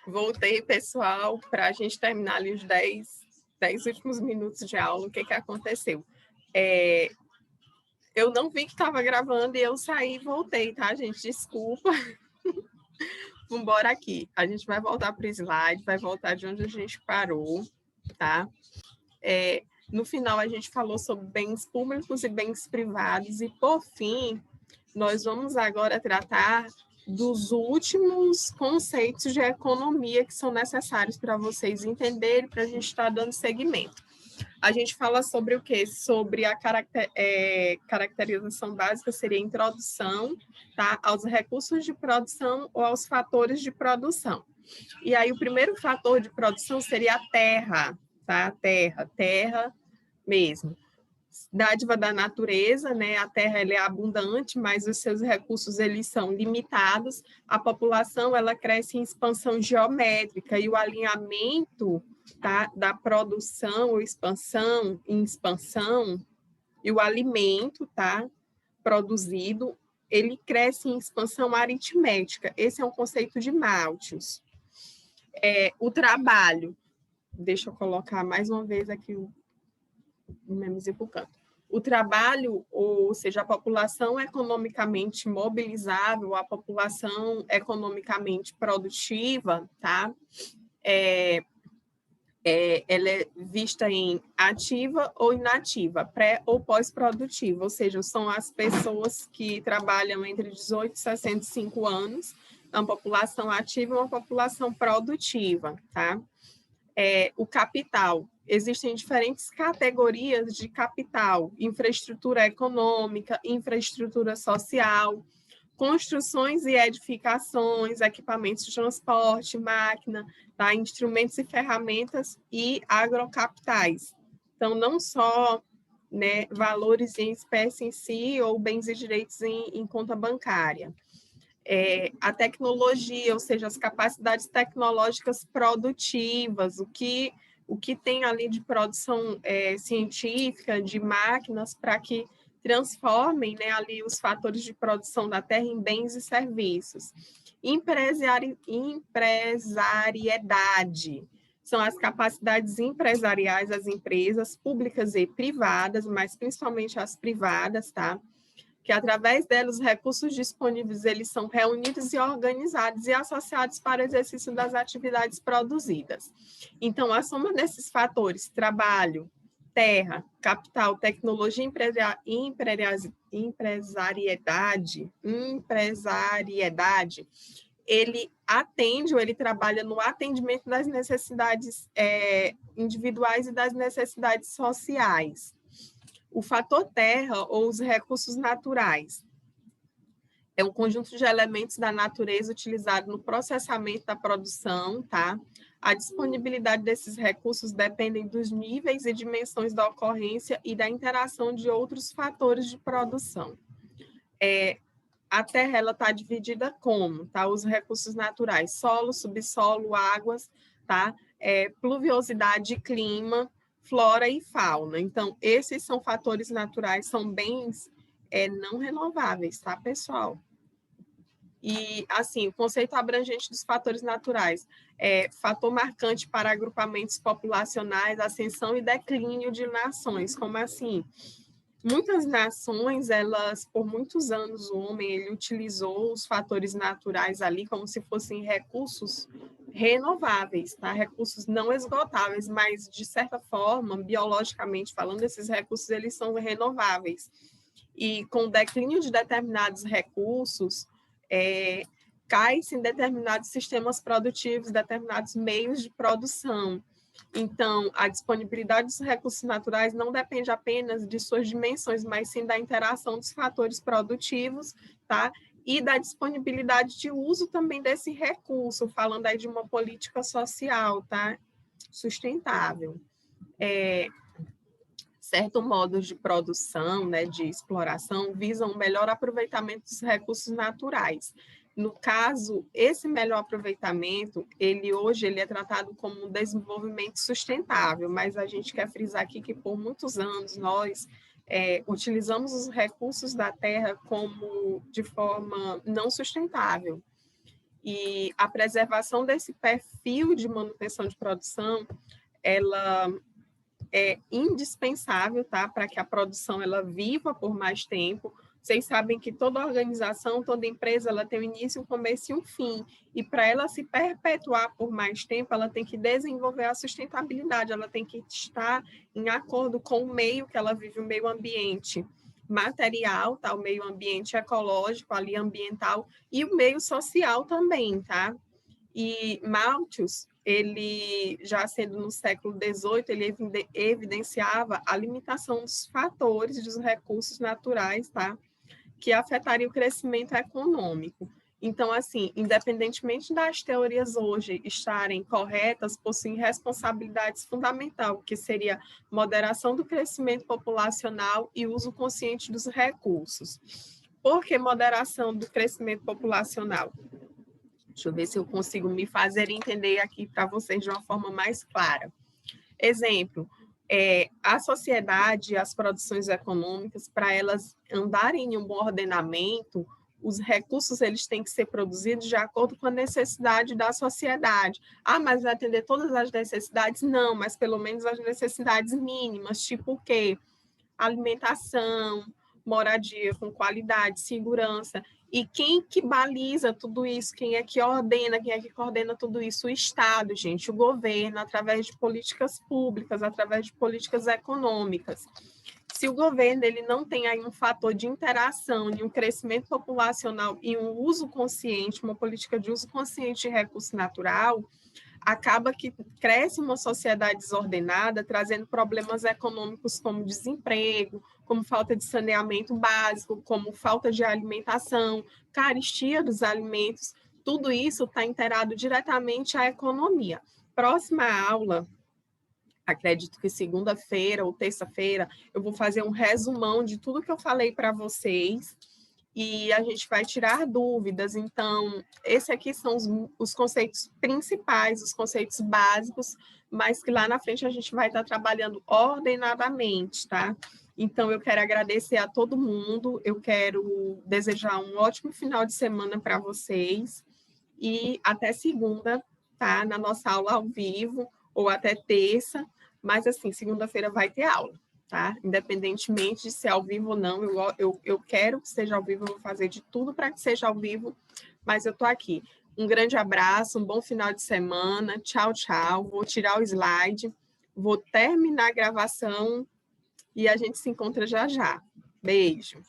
Voltei, pessoal, para a gente terminar ali os 10 últimos minutos de aula. O que aconteceu? Eu não vi que estava gravando e eu saí e voltei, tá, gente? Desculpa. Vamos embora aqui. A gente vai voltar para o slide, vai voltar de onde a gente parou, tá? No final, a gente falou sobre bens públicos e bens privados e, por fim, nós vamos agora tratar dos últimos conceitos de economia que são necessários para vocês entenderem, para a gente estar dando seguimento. A gente fala sobre o quê? Sobre a caracterização básica, seria a introdução, tá, aos recursos de produção ou aos fatores de produção. E aí o primeiro fator de produção seria a terra, tá? Terra mesmo. Dádiva da natureza, né? A terra ela é abundante, mas os seus recursos eles são limitados. A população ela cresce em expansão geométrica e o alinhamento, tá, da produção ou expansão em expansão e o alimento, tá, produzido, ele cresce em expansão aritmética. Esse é um conceito de Malthus. O trabalho, deixa eu colocar mais uma vez aqui o memezinho para o canto. O trabalho, ou seja, a população economicamente mobilizável, a população economicamente produtiva, tá? Ela é vista em ativa ou inativa, pré ou pós-produtiva, ou seja, são as pessoas que trabalham entre 18 e 65 anos, uma população ativa e uma população produtiva, tá? O capital. Existem diferentes categorias de capital: infraestrutura econômica, infraestrutura social, construções e edificações, equipamentos de transporte, máquina, tá? Instrumentos e ferramentas e agrocapitais. Então, não só, né, valores em espécie em si ou bens e direitos em conta bancária. A tecnologia, ou seja, as capacidades tecnológicas produtivas, o que tem ali de produção científica, de máquinas, para que transformem, né, ali os fatores de produção da terra em bens e serviços. Empresariedade são as capacidades empresariais das empresas públicas e privadas, mas principalmente as privadas, tá? Que através delas os recursos disponíveis eles são reunidos e organizados e associados para o exercício das atividades produzidas. Então, a soma desses fatores, trabalho, terra, capital, tecnologia, empresariedade, ele atende ou ele trabalha no atendimento das necessidades individuais e das necessidades sociais. O fator terra ou os recursos naturais é um conjunto de elementos da natureza utilizado no processamento da produção, tá? A disponibilidade desses recursos dependem dos níveis e dimensões da ocorrência e da interação de outros fatores de produção. A terra ela está dividida como, tá? Os recursos naturais: solo, subsolo, águas, tá? Pluviosidade, clima, flora e fauna. Então, esses são fatores naturais, são bens não renováveis, tá, pessoal? E, assim, o conceito abrangente dos fatores naturais fator marcante para agrupamentos populacionais, ascensão e declínio de nações. Como assim? Muitas nações, elas, por muitos anos, o homem ele utilizou os fatores naturais ali como se fossem recursos renováveis, tá? Recursos não esgotáveis, mas, de certa forma, biologicamente falando, esses recursos eles são renováveis. E com o declínio de determinados recursos, cai-se em determinados sistemas produtivos, determinados meios de produção. Então, a disponibilidade dos recursos naturais não depende apenas de suas dimensões, mas sim da interação dos fatores produtivos, tá? E da disponibilidade de uso também desse recurso, falando aí de uma política social, tá? Sustentável. Certo modos de produção, né, de exploração, visam o melhor aproveitamento dos recursos naturais. No caso, esse melhor aproveitamento, hoje ele é tratado como um desenvolvimento sustentável, mas a gente quer frisar aqui que por muitos anos nós utilizamos os recursos da terra como de forma não sustentável. E a preservação desse perfil de manutenção de produção, ela é indispensável, tá? Para que a produção ela viva por mais tempo. Vocês sabem que toda organização, toda empresa, ela tem um início, um começo e um fim. E para ela se perpetuar por mais tempo, ela tem que desenvolver a sustentabilidade, ela tem que estar em acordo com o meio que ela vive, o meio ambiente material, tá? O meio ambiente ecológico, ali ambiental, e o meio social também, tá? E Malthus, ele, já sendo no século XVIII, ele evidenciava a limitação dos fatores dos recursos naturais, tá? Que afetaria o crescimento econômico. Então, assim, independentemente das teorias hoje estarem corretas, possuem responsabilidades fundamentais, que seria moderação do crescimento populacional e uso consciente dos recursos. Por que moderação do crescimento populacional? Deixa eu ver se eu consigo me fazer entender aqui para vocês de uma forma mais clara. Exemplo, a sociedade, as produções econômicas, para elas andarem em um bom ordenamento, os recursos eles têm que ser produzidos de acordo com a necessidade da sociedade. Ah, mas vai atender todas as necessidades? Não, mas pelo menos as necessidades mínimas, tipo o quê? Alimentação, moradia com qualidade, segurança. E quem que baliza tudo isso? Quem é que ordena? Quem é que coordena tudo isso? O Estado, gente, o governo, através de políticas públicas, através de políticas econômicas. Se o governo ele não tem aí um fator de interação, de um crescimento populacional e um uso consciente, uma política de uso consciente de recurso natural, acaba que cresce uma sociedade desordenada, trazendo problemas econômicos como desemprego, como falta de saneamento básico, como falta de alimentação, carestia dos alimentos. Tudo isso está inteirado diretamente à economia. Próxima aula, acredito que segunda-feira ou terça-feira, eu vou fazer um resumão de tudo que eu falei para vocês e a gente vai tirar dúvidas. Então, esse aqui são os conceitos principais, os conceitos básicos, mas que lá na frente a gente vai estar trabalhando ordenadamente, tá? Então, eu quero agradecer a todo mundo, eu quero desejar um ótimo final de semana para vocês e até segunda, tá? Na nossa aula ao vivo, ou até terça, mas assim, segunda-feira vai ter aula. Tá? Independentemente de ser ao vivo ou não, eu quero que seja ao vivo, eu vou fazer de tudo para que seja ao vivo, mas eu estou aqui. Um grande abraço, um bom final de semana, tchau, tchau. Vou tirar o slide, vou terminar a gravação e a gente se encontra já já. Beijo.